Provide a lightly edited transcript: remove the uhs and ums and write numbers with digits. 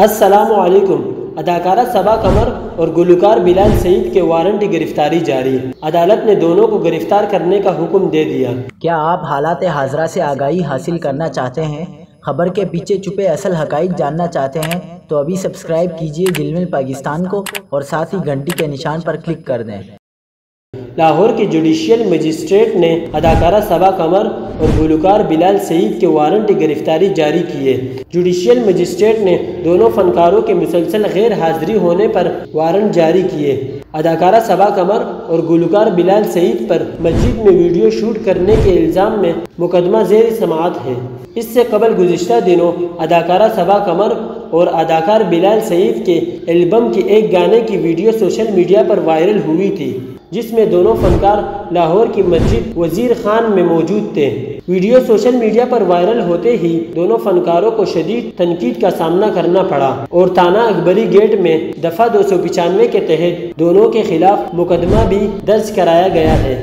السلام علیکم۔ اداکارہ صبا قمر اور گلوکار بلال سعید کے وارنٹی گرفتاری جاری۔ عدالت نے دونوں کو گرفتار کرنے کا حکم دے دیا۔ کیا آپ حالات حاضرہ سے آگاہی حاصل کرنا چاہتے ہیں؟ خبر کے پیچھے چھپے اصل حقائق جاننا چاہتے ہیں تو ابھی سبسکرائب کیجئے جلمل پاکستان کو اور ساتھ ہی گھنٹی کے نشان پر کلک کر دیں۔ لاہور کی جوڈیشل مجسٹریٹ نے اداکارہ صبا قمر اور گلوکار بلال سعید کے وارنٹی گرفتاری جاری کیے۔ جوڈیشل مجسٹریٹ نے دونوں فنکاروں کے مسلسل غیر حاضری ہونے پر وارنٹ جاری کیے۔ اداکارہ صبا قمر اور گلوکار بلال سعید پر مسجد میں ویڈیو شوٹ کرنے کے الزام میں مقدمہ زیر سماعت ہے۔ اس سے قبل گزشتہ دنوں اداکارہ صبا قمر اور اداکار بلال سعید کے البم کے ایک گانے کی ویڈیو سوشل میڈیا پر وائرل ہوئی تھی، جس میں دونوں فنکار لاہور کی مسجد وزیر خان میں موجود تھے۔ ویڈیو سوشل میڈیا پر وائرل ہوتے ہی دونوں فنکاروں کو شدید تنقید کا سامنا کرنا پڑا اور تھانہ اکبری گیٹ میں دفعہ 295 کے تحت دونوں کے خلاف مقدمہ بھی درج کرایا گیا ہے۔